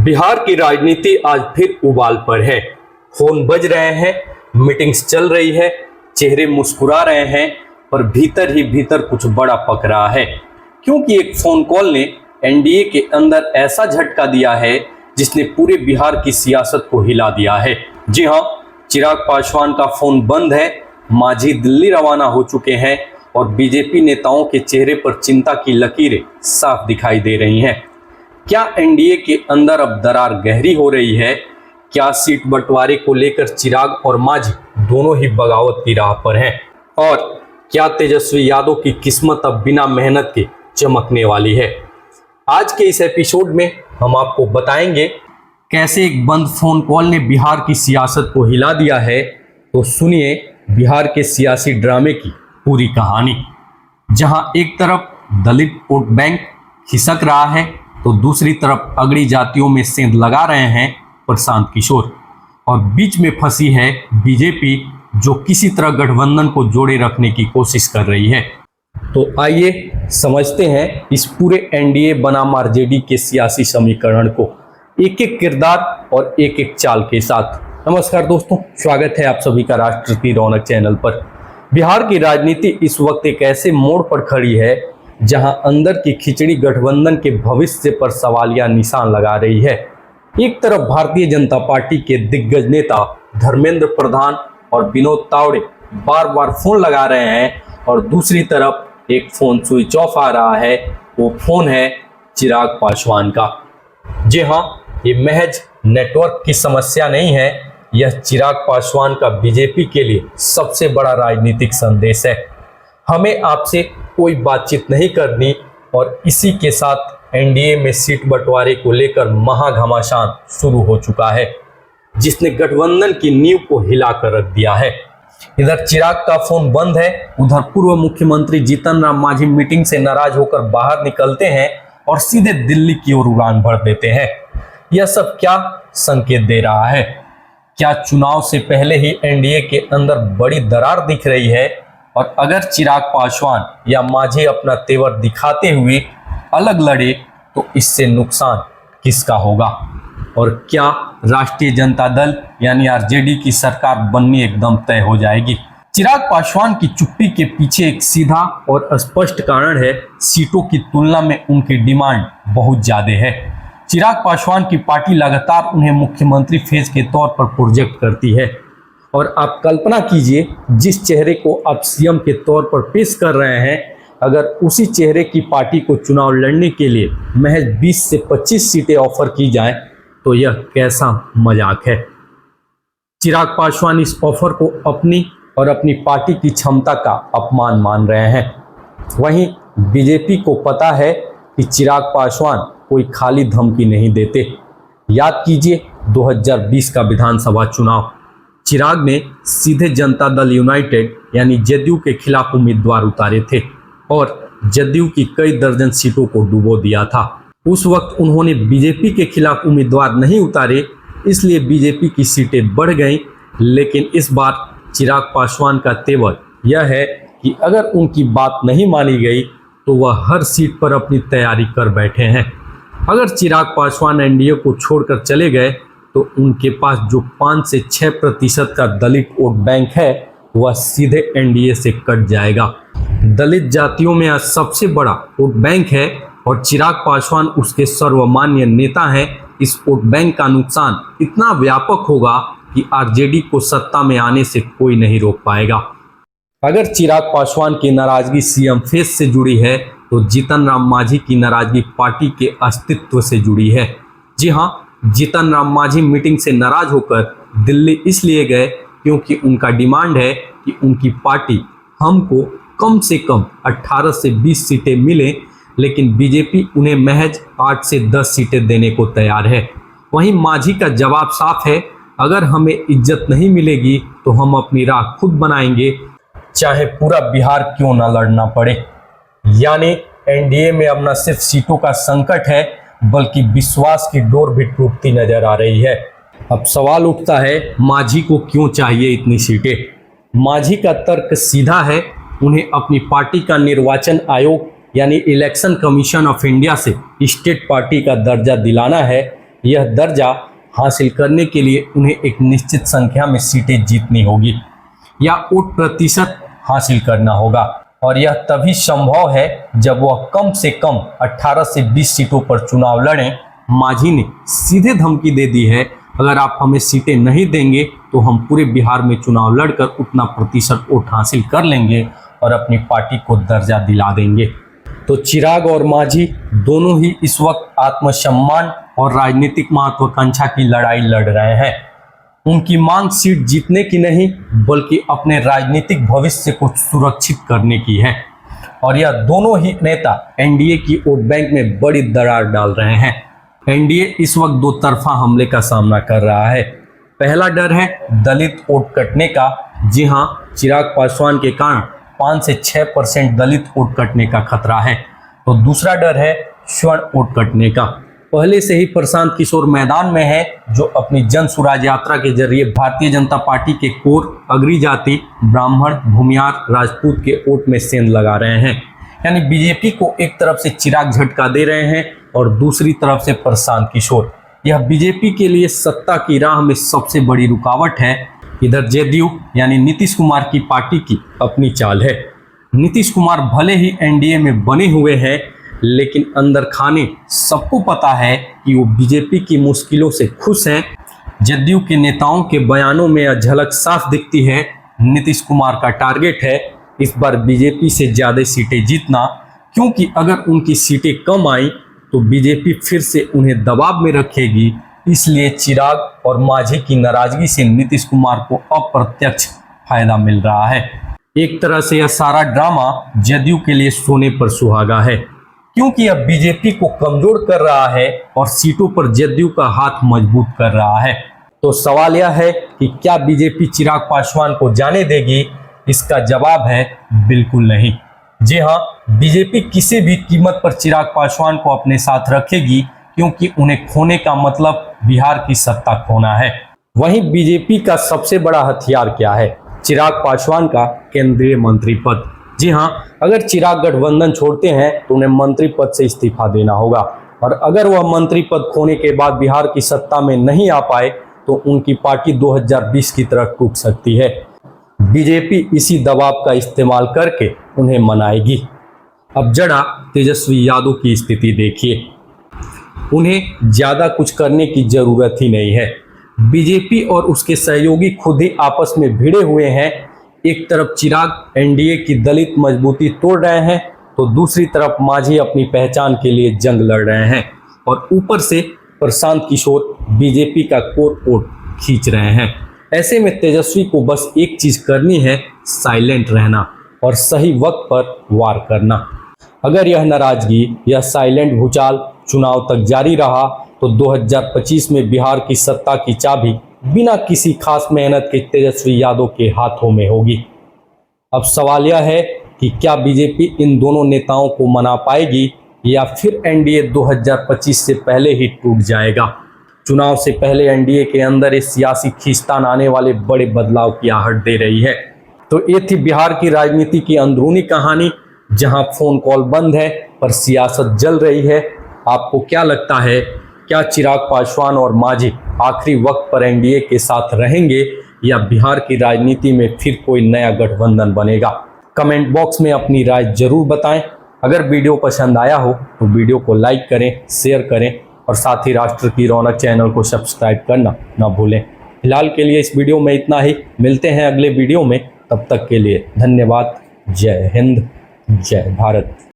बिहार की राजनीति आज फिर उबाल पर है। फोन बज रहे हैं, मीटिंग्स चल रही है, चेहरे मुस्कुरा रहे हैं, पर भीतर ही भीतर कुछ बड़ा पक रहा है, क्योंकि एक फोन कॉल ने एनडीए के अंदर ऐसा झटका दिया है जिसने पूरे बिहार की सियासत को हिला दिया है। जी हां, चिराग पासवान का फोन बंद है, मांझी दिल्ली रवाना हो चुके हैं और बीजेपी नेताओं के चेहरे पर चिंता की लकीरें साफ दिखाई दे रही हैं। क्या एनडीए के अंदर अब दरार गहरी हो रही है? क्या सीट बंटवारे को लेकर चिराग और मांझी दोनों ही बगावत की राह पर हैं? और क्या तेजस्वी यादव की किस्मत अब बिना मेहनत के चमकने वाली है? आज के इस एपिसोड में हम आपको बताएंगे कैसे एक बंद फोन कॉल ने बिहार की सियासत को हिला दिया है। तो सुनिए बिहार के सियासी ड्रामे की पूरी कहानी, जहां एक तरफ दलित वोट बैंक खिसक रहा है तो दूसरी तरफ अगड़ी जातियों में सेंध लगा रहे हैं प्रशांत किशोर, और बीच में फंसी है बीजेपी, जो किसी तरह गठबंधन को जोड़े रखने की कोशिश कर रही है। तो आइए समझते हैं इस पूरे एनडीए बनाम आरजेडी के सियासी समीकरण को, एक एक किरदार और एक एक चाल के साथ। नमस्कार दोस्तों, स्वागत है आप सभी का राष्ट्र की रौनक चैनल पर। बिहार की राजनीति इस वक्त एक ऐसे मोड़ पर खड़ी है जहां अंदर की खिचड़ी गठबंधन के भविष्य पर सवालिया निशान लगा रही है। एक तरफ भारतीय जनता पार्टी के दिग्गज नेता धर्मेंद्र प्रधान और विनोद तावड़े बार बार फोन लगा रहे हैं, और दूसरी तरफ एक फोन स्विच ऑफ आ रहा है। वो फोन है चिराग पासवान का। जी हाँ, ये महज नेटवर्क की समस्या नहीं है, यह चिराग पासवान का बीजेपी के लिए सबसे बड़ा राजनीतिक संदेश है। हमें आपसे कोई बातचीत नहीं करनी, और इसी के साथ एनडीए में सीट बंटवारे को लेकर महाघमासान शुरू हो चुका है, जिसने गठबंधन की नींव को हिलाकर रख दिया है। इधर चिराग का फोन बंद है, उधर पूर्व मुख्यमंत्री जीतन राम मांझी मीटिंग से नाराज होकर बाहर निकलते हैं और सीधे दिल्ली की ओर उड़ान भर देते हैं। यह सब क्या संकेत दे रहा है? क्या चुनाव से पहले ही एनडीए के अंदर बड़ी दरार दिख रही है, और अगर चिराग पासवान या मांझी अपना तेवर दिखाते हुए अलग लड़े तो इससे नुकसान किसका होगा? और क्या राष्ट्रीय जनता दल यानी आरजेडी की सरकार बननी एकदम तय हो जाएगी? चिराग पासवान की चुप्पी के पीछे एक सीधा और स्पष्ट कारण है। सीटों की तुलना में उनकी डिमांड बहुत ज्यादा है। चिराग पासवान की पार्टी लगातार उन्हें मुख्यमंत्री फेज के तौर पर प्रोजेक्ट करती है, और आप कल्पना कीजिए जिस चेहरे को आप सीएम के तौर पर पेश कर रहे हैं, अगर उसी चेहरे की पार्टी को चुनाव लड़ने के लिए महज 20 से 25 सीटें ऑफर की जाएं, तो यह कैसा मजाक है। चिराग पासवान इस ऑफर को अपनी और अपनी पार्टी की क्षमता का अपमान मान रहे हैं। वहीं बीजेपी को पता है कि चिराग पासवान कोई खाली धमकी नहीं देते। याद कीजिए 2020 का विधानसभा चुनाव, चिराग ने सीधे जनता दल यूनाइटेड यानी जदयू के खिलाफ उम्मीदवार उतारे थे और जदयू की कई दर्जन सीटों को डुबो दिया था। उस वक्त उन्होंने बीजेपी के खिलाफ उम्मीदवार नहीं उतारे, इसलिए बीजेपी की सीटें बढ़ गईं। लेकिन इस बार चिराग पासवान का तेवर यह है कि अगर उनकी बात नहीं मानी गई तो वह हर सीट पर अपनी तैयारी कर बैठे हैं। अगर चिराग पासवान एनडीए को छोड़कर चले गए तो उनके पास जो 5 से 6% का दलित वोट बैंक है वह सीधे एनडीए से कट जाएगा। दलित जातियों में आज सबसे बड़ा वोट बैंक है और चिराग पासवान उसके सर्वमान्य नेता हैं। इस वोट बैंक का नुकसान इतना व्यापक होगा कि आरजेडी को सत्ता में आने से कोई नहीं रोक पाएगा। अगर चिराग पासवान की नाराजगी सीएम फेज से जुड़ी है तो जीतन राम मांझी की नाराजगी पार्टी के अस्तित्व से जुड़ी है। जी हाँ, जीतन राम मांझी मीटिंग से नाराज होकर दिल्ली इसलिए गए क्योंकि उनका डिमांड है कि उनकी पार्टी हमको कम से कम 18 से 20 सीटें मिले, लेकिन बीजेपी उन्हें महज 8 से 10 सीटें देने को तैयार है। वहीं मांझी का जवाब साफ है, अगर हमें इज्जत नहीं मिलेगी तो हम अपनी राह खुद बनाएंगे, चाहे पूरा बिहार क्यों न लड़ना पड़े। यानी एनडीए में अब न सिर्फ सीटों का संकट है बल्कि विश्वास की डोर भी टूटती नजर आ रही है। अब सवाल उठता है, मांझी को क्यों चाहिए इतनी सीटें? मांझी का तर्क सीधा है, उन्हें अपनी पार्टी का निर्वाचन आयोग यानी इलेक्शन कमीशन ऑफ इंडिया से स्टेट पार्टी का दर्जा दिलाना है, यह दर्जा हासिल करने के लिए उन्हें एक निश्चित संख्या में सीटें जीतनी होगी या वोट प्रतिशत हासिल करना होगा, और यह तभी संभव है जब वह कम से कम 18 से 20 सीटों पर चुनाव लड़ें। मांझी ने सीधे धमकी दे दी है, अगर आप हमें सीटें नहीं देंगे तो हम पूरे बिहार में चुनाव लड़कर उतना प्रतिशत वोट हासिल कर लेंगे और अपनी पार्टी को दर्जा दिला देंगे। तो चिराग और मांझी दोनों ही इस वक्त आत्मसम्मान और राजनीतिक महत्वाकांक्षा की लड़ाई लड़ रहे हैं। उनकी मांग सीट जीतने की नहीं बल्कि अपने राजनीतिक भविष्य को सुरक्षित करने की है, और यह दोनों ही नेता एनडीए की वोट बैंक में बड़ी दरार डाल रहे हैं। एनडीए इस वक्त दो तरफा हमले का सामना कर रहा है। पहला डर है दलित वोट कटने का। जी हां, चिराग पासवान के कारण 5 से 6% दलित वोट कटने का खतरा है। तो दूसरा डर है स्वर्ण वोट कटने का। पहले से ही प्रशांत किशोर मैदान में है, जो अपनी जन सुराज यात्रा के जरिए भारतीय जनता पार्टी के कोर अग्री जाति ब्राह्मण भूमियार राजपूत के वोट में सेंध लगा रहे हैं। यानी बीजेपी को एक तरफ से चिराग झटका दे रहे हैं और दूसरी तरफ से प्रशांत किशोर। यह बीजेपी के लिए सत्ता की राह में सबसे बड़ी रुकावट है। इधर जेडीयू यानी नीतीश कुमार की पार्टी की अपनी चाल है। नीतीश कुमार भले ही एनडीए में बने हुए हैं, लेकिन अंदर खाने सबको पता है कि वो बीजेपी की मुश्किलों से खुश हैं। जदयू के नेताओं के बयानों में यह झलक साफ दिखती है। नीतीश कुमार का टारगेट है इस बार बीजेपी से ज़्यादा सीटें जीतना, क्योंकि अगर उनकी सीटें कम आई तो बीजेपी फिर से उन्हें दबाव में रखेगी। इसलिए चिराग और मांझी की नाराजगी से नीतीश कुमार को अप्रत्यक्ष फायदा मिल रहा है। एक तरह से यह सारा ड्रामा जदयू के लिए सोने पर सुहागा है, क्योंकि यह बीजेपी को कमजोर कर रहा है और सीटों पर जदयू का हाथ मजबूत कर रहा है। तो सवाल यह है कि क्या बीजेपी चिराग पासवान को जाने देगी? इसका जवाब है बिल्कुल नहीं। जी हाँ, बीजेपी किसी भी कीमत पर चिराग पासवान को अपने साथ रखेगी, क्योंकि उन्हें खोने का मतलब बिहार की सत्ता खोना है। वहीं बीजेपी का सबसे बड़ा हथियार क्या है? चिराग पासवान का केंद्रीय मंत्री पद। जी हाँ, अगर चिराग गठबंधन छोड़ते हैं तो उन्हें मंत्री पद से इस्तीफा देना होगा, और अगर वह मंत्री पद खोने के बाद बिहार की सत्ता में नहीं आ पाए तो उनकी पार्टी 2020 की तरह टूट सकती है। बीजेपी इसी दबाव का इस्तेमाल करके उन्हें मनाएगी। अब जरा तेजस्वी यादव की स्थिति देखिए। उन्हें ज़्यादा कुछ करने की ज़रूरत ही नहीं है। बीजेपी और उसके सहयोगी खुद ही आपस में भिड़े हुए हैं। एक तरफ चिराग एनडीए की दलित मजबूती तोड़ रहे हैं, तो दूसरी तरफ मांझी अपनी पहचान के लिए जंग लड़ रहे हैं, और ऊपर से प्रशांत किशोर बीजेपी का कोर वोट खींच रहे हैं। ऐसे में तेजस्वी को बस एक चीज करनी है, साइलेंट रहना और सही वक्त पर वार करना। अगर यह नाराजगी, यह साइलेंट भूचाल चुनाव तक जारी रहा तो 2025 में बिहार की सत्ता की चाबी बिना किसी खास मेहनत के तेजस्वी यादव के हाथों में होगी। अब सवाल यह है कि क्या बीजेपी इन दोनों नेताओं को मना पाएगी, या फिर एनडीए 2025 से पहले ही टूट जाएगा। चुनाव से पहले एनडीए के अंदर इस सियासी खींचतान आने वाले बड़े बदलाव की आहट दे रही है। तो ये थी बिहार की राजनीति की अंदरूनी कहानी, जहां फोन कॉल बंद है पर सियासत जल रही है। आपको क्या लगता है, क्या चिराग पासवान और मांझी आखिरी वक्त पर एनडीए के साथ रहेंगे, या बिहार की राजनीति में फिर कोई नया गठबंधन बनेगा? कमेंट बॉक्स में अपनी राय जरूर बताएं। अगर वीडियो पसंद आया हो तो वीडियो को लाइक करें, शेयर करें, और साथ ही राष्ट्र की रौनक चैनल को सब्सक्राइब करना ना भूलें। फिलहाल के लिए इस वीडियो में इतना ही। मिलते हैं अगले वीडियो में, तब तक के लिए धन्यवाद। जय हिंद, जय भारत।